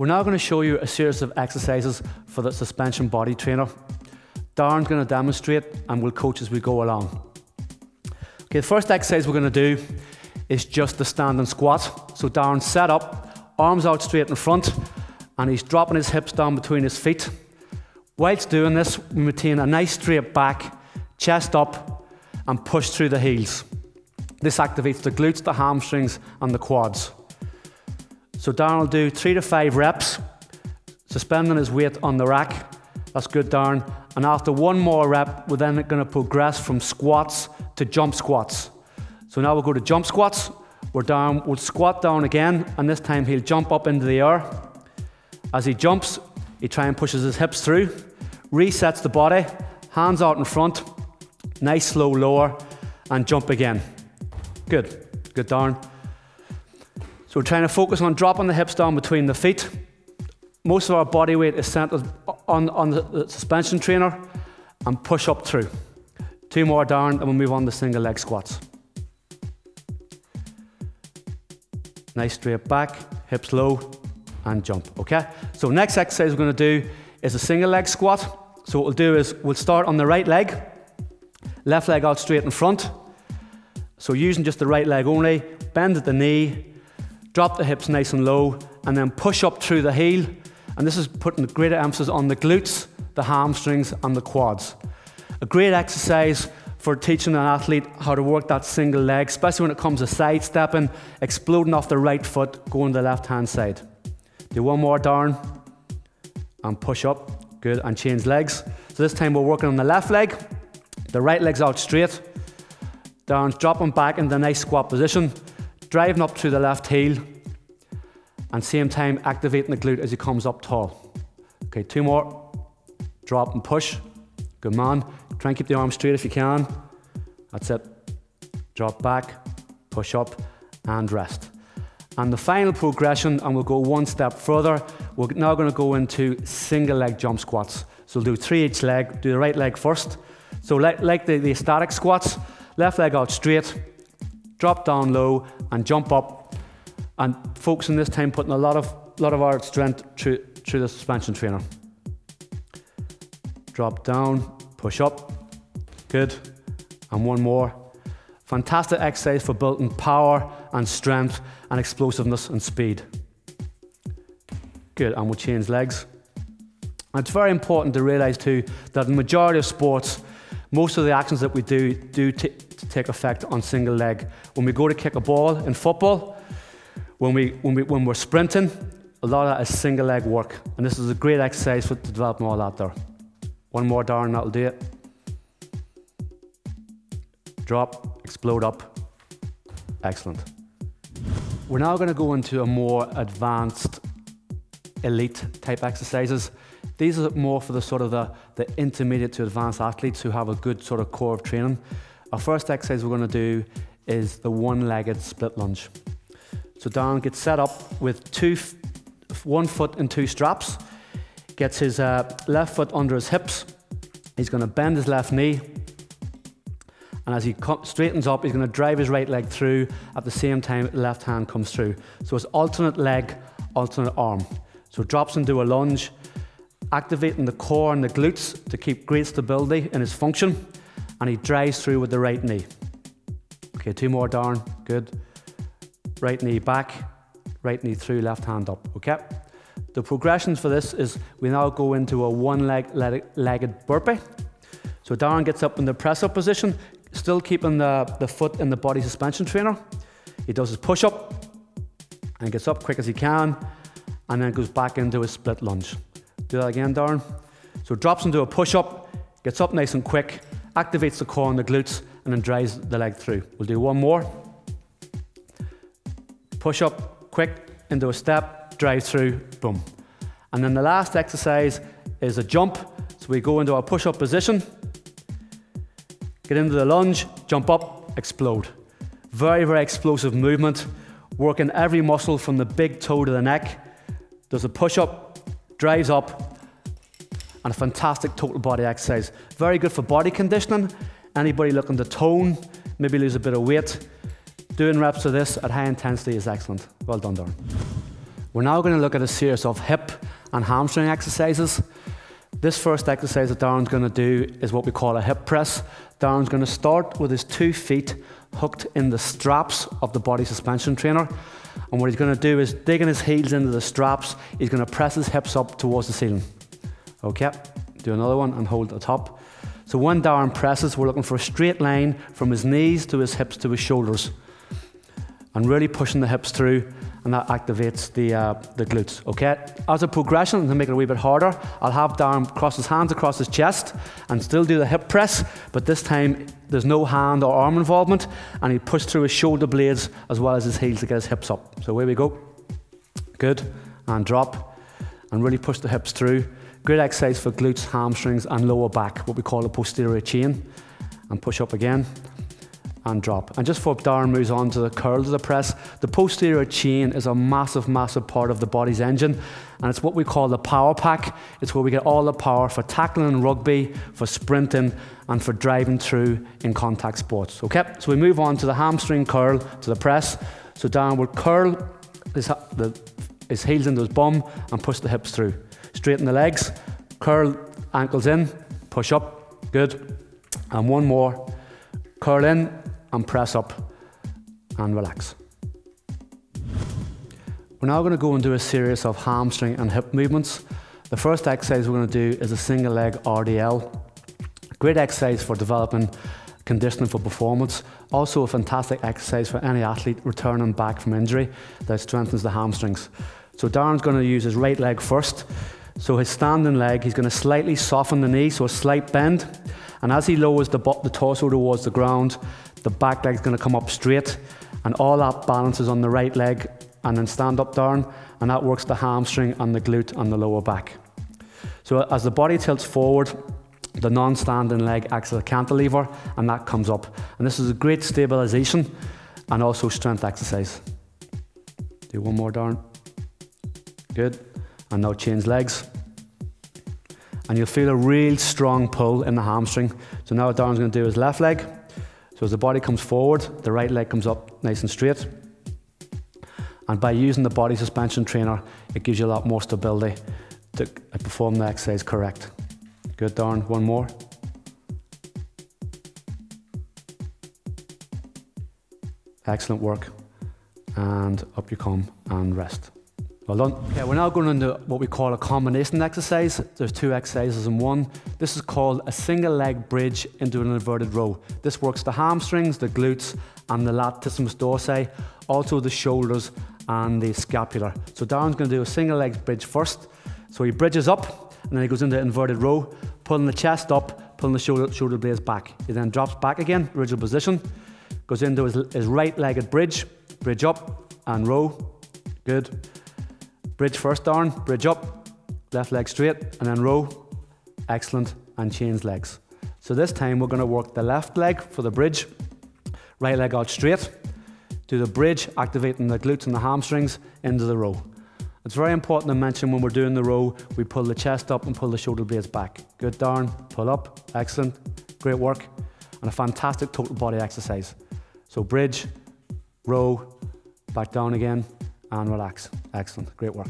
We're now going to show you a series of exercises for the suspension body trainer. Darren's going to demonstrate and we'll coach as we go along. Okay, the first exercise we're going to do is just the standing squat. So Darren's set up, arms out straight in front, and he's dropping his hips down between his feet. Whilst doing this, we maintain a nice straight back, chest up, and push through the heels. This activates the glutes, the hamstrings, and the quads. So Darren will do 3 to 5 reps, suspending his weight on the rack. That's good, Darren. And after one more rep, we're then going to progress from squats to jump squats. So now we'll go to jump squats, where Darren will squat down again, and this time he'll jump up into the air. As he jumps, he tries and pushes his hips through, resets the body, hands out in front, nice slow lower, and jump again. Good, good, Darren. So we're trying to focus on dropping the hips down between the feet. Most of our body weight is centered on the suspension trainer, and push up through. 2 more, Darren, and we'll move on to single leg squats. Nice straight back, hips low, and jump, okay? So next exercise we're going to do is a single leg squat. So what we'll do is we'll start on the right leg, left leg out straight in front. So using just the right leg only, bend at the knee, drop the hips nice and low, and then push up through the heel. And this is putting greater emphasis on the glutes, the hamstrings, and the quads. A great exercise for teaching an athlete how to work that single leg, especially when it comes to sidestepping, exploding off the right foot, going to the left-hand side. Do one more, Darren, and push up, good, and change legs. So this time we're working on the left leg, the right leg's out straight. Darren's dropping back in the nice squat position, driving up through the left heel, and same time activating the glute as he comes up tall. Okay, 2 more, drop and push, good man. Try and keep the arms straight if you can. That's it, drop back, push up, and rest. And the final progression, and we'll go one step further, we're now going to go into single leg jump squats. So we'll do 3 each leg, do the right leg first. So like the static squats, left leg out straight, drop down low, and jump up, and focusing this time, putting a lot of our strength through the suspension trainer. Drop down, push up, good, and one more. Fantastic exercise for building power and strength and explosiveness and speed. Good, and we'll change legs. And it's very important to realize too that in the majority of sports, most of the actions that we do take effect on single leg. When we go to kick a ball in football, when we're sprinting, a lot of that is single leg work. And this is a great exercise for developing all that there. One more, Darren, that'll do it. Drop, explode up. Excellent. We're now going to go into a more advanced elite type exercises. These are more for the sort of the intermediate to advanced athletes who have a good sort of core of training. Our first exercise we're going to do is the one-legged split lunge. So Darren gets set up with 1 foot and 2 straps, gets his left foot under his hips. He's going to bend his left knee, and as he straightens up, he's going to drive his right leg through. At the same time, the left hand comes through. So it's alternate leg, alternate arm. So drops into a lunge, activating the core and the glutes to keep great stability in his function, and he drives through with the right knee. Okay, 2 more, Darren, good. Right knee back, right knee through, left hand up, okay? The progressions for this is we now go into a one-legged burpee. So Darren gets up in the press-up position, still keeping the foot in the body suspension trainer. He does his push-up and gets up quick as he can, and then goes back into his split lunge. Do that again, Darren. So drops into a push-up, gets up nice and quick, activates the core and the glutes, and then drives the leg through. We'll do one more. Push up, quick, into a step, drive through, boom. And then the last exercise is a jump. So we go into our push-up position, get into the lunge, jump up, explode. Very, very explosive movement, working every muscle from the big toe to the neck. Does a push-up, drives up, and a fantastic total body exercise. Very good for body conditioning. Anybody looking to tone, maybe lose a bit of weight, doing reps of this at high intensity is excellent. Well done, Darren. We're now going to look at a series of hip and hamstring exercises. This first exercise that Darren's going to do is what we call a hip press. Darren's going to start with his 2 feet hooked in the straps of the body suspension trainer. And what he's going to do is digging his heels into the straps, he's going to press his hips up towards the ceiling. Okay, do another one and hold at the top. So when Darren presses, we're looking for a straight line from his knees to his hips to his shoulders. And really pushing the hips through, and that activates the glutes, okay? As a progression, to make it a wee bit harder, I'll have Darren cross his hands across his chest and still do the hip press, but this time there's no hand or arm involvement, and he pushes through his shoulder blades as well as his heels to get his hips up. So here we go. Good, and drop, and really push the hips through. Great exercise for glutes, hamstrings, and lower back, what we call a posterior chain. And push up again, and drop. And just before Darren moves on to the curls of the press, the posterior chain is a massive, massive part of the body's engine, and it's what we call the power pack. It's where we get all the power for tackling in rugby, for sprinting, and for driving through in contact sports. Okay, so we move on to the hamstring curl, to the press. So Darren will curl his heels into his bum and push the hips through. Straighten the legs, curl ankles in, push up, good. And one more, curl in, and press up and relax. We're now going to go and do a series of hamstring and hip movements. The first exercise we're going to do is a single leg RDL. Great exercise for developing conditioning for performance. Also a fantastic exercise for any athlete returning back from injury that strengthens the hamstrings. So Darren's going to use his right leg first. So his standing leg, he's going to slightly soften the knee, so a slight bend. And as he lowers the torso towards the ground, the back leg's going to come up straight, and all that balances on the right leg, and then stand up, Darren, and that works the hamstring and the glute and the lower back. So as the body tilts forward, the non-standing leg acts as a cantilever, and that comes up. And this is a great stabilization and also strength exercise. Do one more, Darren. Good. And now change legs. And you'll feel a real strong pull in the hamstring. So now what Darren's going to do is left leg. So as the body comes forward, the right leg comes up nice and straight. And by using the body suspension trainer, it gives you a lot more stability to perform the exercise correct. Good, Darren. One more. Excellent work. And up you come and rest. Well done. Okay, we're now going into what we call a combination exercise. There's 2 exercises in one. This is called a single leg bridge into an inverted row. This works the hamstrings, the glutes, and the latissimus dorsi, also the shoulders and the scapula. So Darren's going to do a single leg bridge first. So he bridges up, and then he goes into inverted row, pulling the chest up, pulling the shoulder blades back. He then drops back again, original position, goes into his right-legged bridge up, and row. Good. Bridge first, Darren, bridge up, left leg straight, and then row. Excellent, and change legs. So this time we're going to work the left leg for the bridge, right leg out straight, do the bridge, activating the glutes and the hamstrings into the row. It's very important to mention when we're doing the row, we pull the chest up and pull the shoulder blades back. Good, Darren, pull up, excellent, great work, and a fantastic total body exercise. So bridge, row, back down again, and relax. Excellent, great work.